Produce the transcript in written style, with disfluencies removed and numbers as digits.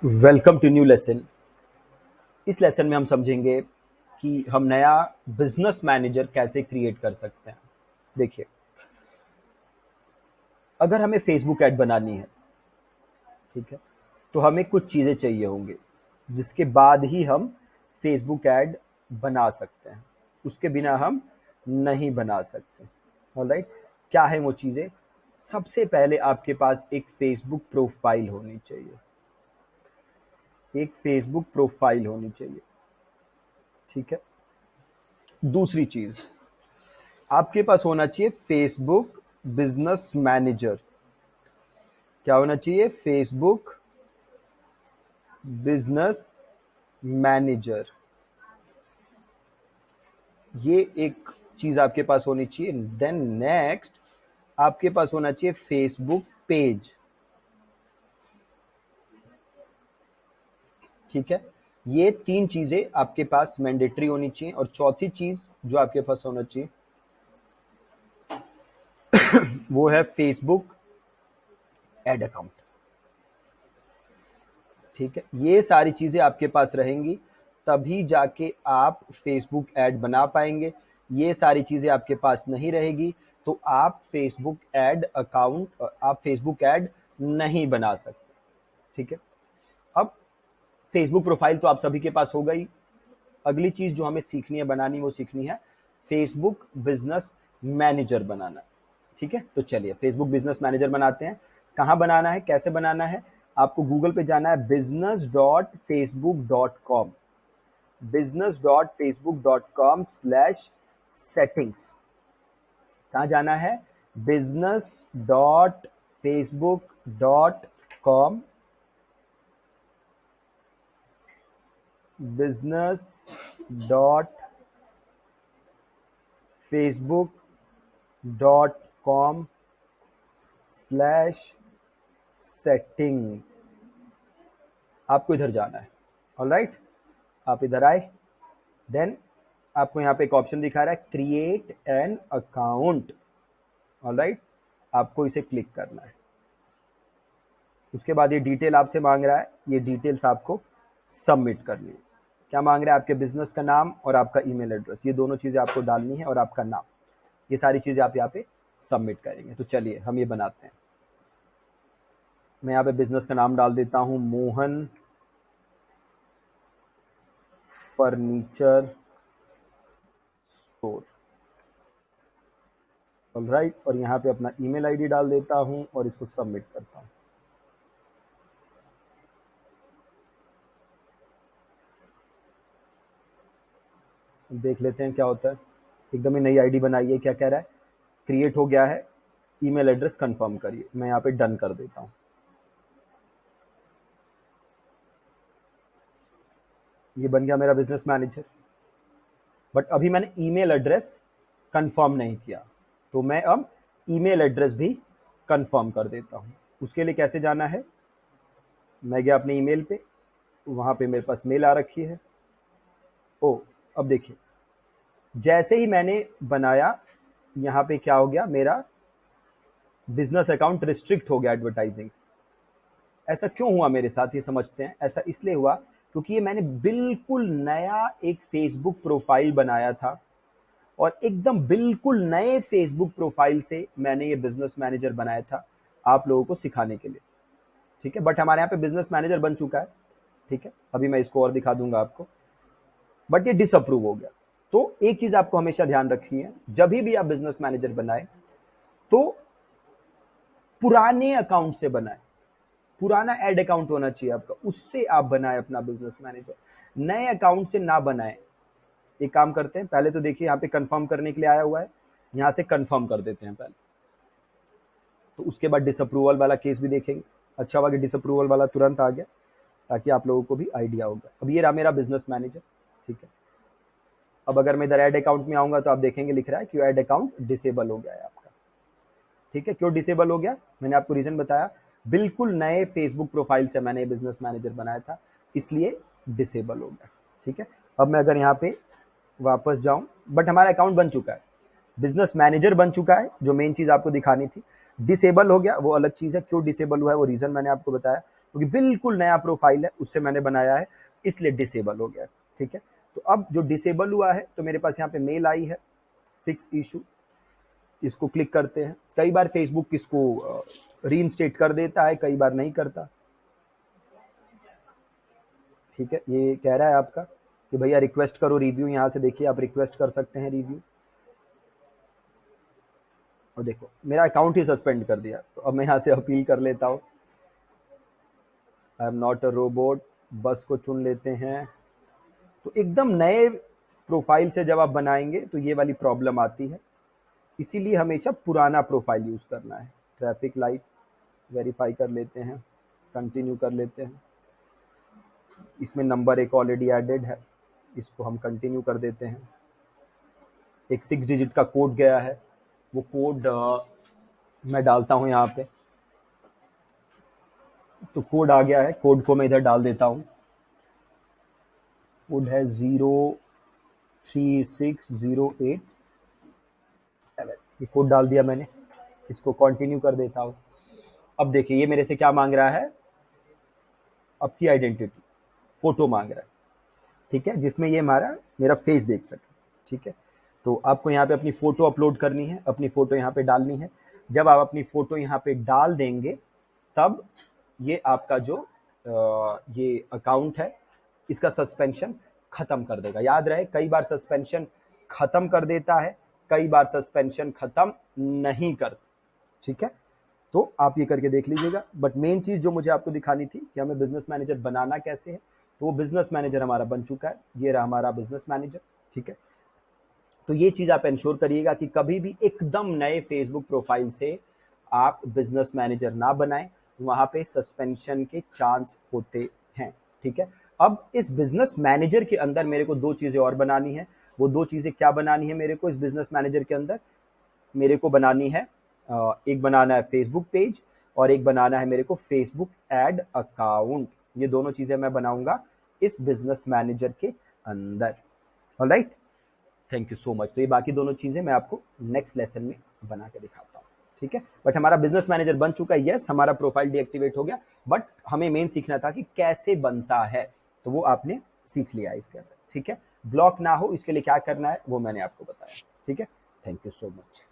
Welcome to new lesson. इस lesson में हम समझेंगे कि हम नया बिजनेस मैनेजर कैसे क्रिएट कर सकते हैं। देखिए, अगर हमें फेसबुक ऐड बनानी है, ठीक है, तो हमें कुछ चीज़ें चाहिए होंगी जिसके बाद ही हम फेसबुक ऐड बना सकते हैं। उसके बिना हम नहीं बना सकते। ऑलराइट, क्या है वो चीज़ें? सबसे पहले आपके पास एक फेसबुक प्रोफाइल होनी चाहिए। एक फेसबुक प्रोफाइल होनी चाहिए, ठीक है। दूसरी चीज़, आपके पास होना चाहिए फेसबुक बिजनेस मैनेजर। क्या होना चाहिए? Facebook business manager. ये एक चीज आपके पास होनी चाहिए। देन नेक्स्ट, आपके पास होना चाहिए फेसबुक पेज। ठीक है, ये तीन चीजें आपके पास मैंडेटरी होनी चाहिए। और चौथी चीज जो आपके पास होना चाहिए वो है फेसबुक एड अकाउंट। ठीक है, ये सारी चीजें आपके पास रहेंगी तभी जाके आप फेसबुक ऐड बना पाएंगे। ये सारी चीजें आपके पास नहीं रहेगी तो आप फेसबुक ऐड नहीं बना सकते। ठीक है, अब फेसबुक प्रोफाइल तो आप सभी के पास होगा ही। अगली चीज जो हमें सीखनी है, बनानी, वो सीखनी है फेसबुक बिजनेस मैनेजर बनाना। ठीक है, तो चलिए फेसबुक बिजनेस मैनेजर बनाते हैं। कहाँ बनाना है, कैसे बनाना है? आपको गूगल पे जाना है business.facebook.com, business.facebook.com/settings। कहाँ जाना है? business.facebook.com, business.facebook.com/settings। आपको इधर जाना है। ऑलराइट, आप इधर आए। देन आपको यहाँ पे एक ऑप्शन दिखा रहा है क्रिएट एन अकाउंट। ऑलराइट, आपको इसे क्लिक करना है। उसके बाद ये डिटेल आपसे मांग रहा है, ये डिटेल्स आपको सबमिट करनी है। क्या मांग रहा है? आपके बिजनेस का नाम और आपका ईमेल एड्रेस, ये दोनों चीज़ें आपको डालनी है, और आपका नाम। ये सारी चीज़ें आप यहाँ पे सबमिट करेंगे। तो चलिए हम ये बनाते हैं। मैं यहाँ पे बिजनेस का नाम डाल देता हूँ, मोहन फर्नीचर स्टोर। ऑलराइट, और यहाँ पे अपना ईमेल आईडी डाल देता हूँ और इसको सबमिट करता हूँ। देख लेते हैं क्या होता है। एकदम ही नई आईडी बनाइए। क्या कह रहा है? क्रिएट हो गया है, ईमेल एड्रेस कंफर्म करिए। मैं यहाँ पे डन कर देता हूँ। ये बन गया मेरा बिजनेस मैनेजर। बट अभी मैंने ईमेल एड्रेस कंफर्म नहीं किया, तो मैं अब ईमेल एड्रेस भी कंफर्म कर देता हूँ। उसके लिए कैसे जाना है? मैं गया अपने ईमेल पे, वहाँ पे मेरे पास मेल आ रखी है। ओ, अब देखिए, जैसे ही मैंने बनाया, यहाँ पे क्या हो गया, मेरा बिजनेस अकाउंट रिस्ट्रिक्ट हो गया एडवर्टाइजिंग से। ऐसा क्यों हुआ मेरे साथ, ये समझते हैं। ऐसा इसलिए हुआ क्योंकि ये मैंने बिल्कुल नया एक फेसबुक प्रोफाइल बनाया था, और एकदम बिल्कुल नए फेसबुक प्रोफाइल से मैंने ये बिजनेस मैनेजर बनाया था आप लोगों को सिखाने के लिए। ठीक है, बट हमारे यहाँ पे बिजनेस मैनेजर बन चुका है। ठीक है, अभी मैं इसको और दिखा दूंगा आपको। बट ये डिसअप्रूव हो गया। तो एक चीज आपको हमेशा ध्यान रखनी है, जब भी आप बिजनेस मैनेजर बनाए तो पुराने अकाउंट से बनाए। पुराना एड अकाउंट होना चाहिए आपका, उससे आप बनाए अपना बिजनेस मैनेजर। नए अकाउंट से ना बनाए। एक काम करते हैं, पहले तो देखिए यहाँ पे कंफर्म करने के लिए आया हुआ है, यहाँ से कंफर्म कर देते हैं पहले। तो उसके बाद डिसअप्रूवल वाला केस भी देखेंगे। अच्छा हुआ कि डिसअप्रूवल वाला तुरंत आ गया, ताकि आप लोगों को भी आइडिया होगा। अब ये रहा मेरा बिजनेस मैनेजर। ठीक है, अब अगर मैं इधर ऐड अकाउंट में आऊंगा तो आप देखेंगे लिख रहा है कि ऐड अकाउंट डिसेबल हो गया है आपका। ठीक है, क्यों डिसेबल हो गया? मैंने आपको रीजन बताया। बिल्कुल नए फेसबुक प्रोफाइल से मैंने बिजनेस मैनेजर बनाया था, इसलिए डिसेबल हो गया। ठीक है, अब मैं अगर यहाँ पे वापस जाऊं, बट हमारा अकाउंट बन चुका है, बिजनेस मैनेजर बन चुका है। जो मेन चीज आपको दिखानी थी, डिसेबल हो गया वो अलग चीज़ है, क्यों डिसेबल हुआ है वो रीज़न मैंने आपको बताया, क्योंकि बिल्कुल नया प्रोफाइल है, उससे मैंने बनाया है, इसलिए डिसेबल हो गया। ठीक है, तो अब जो डिसेबल हुआ है तो मेरे पास यहाँ पे मेल आई है, फिक्स इशू, इसको क्लिक करते हैं। कई बार फेसबुक इसको रीइंस्टेट कर देता है, कई बार नहीं करता। ठीक है, ये कह रहा है आपका कि भैया रिक्वेस्ट करो रिव्यू, यहाँ से देखिए आप रिक्वेस्ट कर सकते हैं रिव्यू, और देखो मेरा अकाउंट ही सस्पेंड कर दिया। तो अब मैं यहाँ से अपील कर लेता हूँ, I am not a robot, बस को चुन लेते हैं। तो एकदम नए प्रोफाइल से जब आप बनाएंगे तो ये वाली प्रॉब्लम आती है, इसीलिए हमेशा पुराना प्रोफाइल यूज़ करना है। ट्रैफिक लाइट वेरीफाई कर लेते हैं, कंटिन्यू कर लेते हैं। इसमें नंबर एक ऑलरेडी एडेड है, इसको हम कंटिन्यू कर देते हैं। एक 6 डिजिट का कोड गया है, वो कोड मैं डालता हूँ यहाँ पे। तो कोड आ गया है, कोड को मैं इधर डाल देता हूँ। कोड है 036087, ये कोड डाल दिया मैंने, इसको कंटिन्यू कर देता हूँ। अब देखिए ये मेरे से क्या मांग रहा है, आपकी आइडेंटिटी, फोटो मांग रहा है। ठीक है, जिसमें ये मेरा फेस देख सके। ठीक है, तो आपको यहाँ पे अपनी फ़ोटो अपलोड करनी है, अपनी फ़ोटो यहाँ पे डालनी है। जब आप अपनी फ़ोटो यहाँ पे डाल देंगे तब ये आपका जो ये अकाउंट है इसका सस्पेंशन ख़त्म कर देगा। याद रहे, कई बार सस्पेंशन ख़त्म कर देता है, कई बार सस्पेंशन ख़त्म नहीं करता। ठीक है, तो आप ये करके देख लीजिएगा। बट मेन चीज़ जो मुझे आपको दिखानी थी कि हमें बिजनेस मैनेजर बनाना कैसे है, तो वो बिजनेस मैनेजर हमारा बन चुका है, ये रहा हमारा बिजनेस मैनेजर। ठीक है, तो ये चीज़ आप इंश्योर करिएगा कि कभी भी एकदम नए फेसबुक प्रोफाइल से आप बिजनेस मैनेजर ना बनाएं, वहां पे सस्पेंशन के चांस होते हैं। ठीक है, अब इस बिजनेस मैनेजर के अंदर मेरे को दो चीज़ें और बनानी है। वो दो चीज़ें क्या बनानी है मेरे को इस बिजनेस मैनेजर के अंदर? मेरे को बनानी है, एक बनाना है फेसबुक पेज और एक बनाना है मेरे को फेसबुक एड अकाउंट। ये दोनों चीज़ें मैं बनाऊंगा इस बिजनेस मैनेजर के अंदर। Alright, thank you so much. तो ये बाकी दोनों चीज़ें मैं आपको नेक्स्ट लेसन में बना के दिखाता हूँ। ठीक है, बट हमारा बिजनेस मैनेजर बन चुका है, यस हमारा प्रोफाइल डीएक्टिवेट हो गया, बट हमें मेन सीखना था कि कैसे बनता है, तो वो आपने सीख लिया इसके अंदर। ठीक है, ब्लॉक ना हो इसके लिए क्या करना है वो मैंने आपको बताया। ठीक है, थैंक यू सो मच।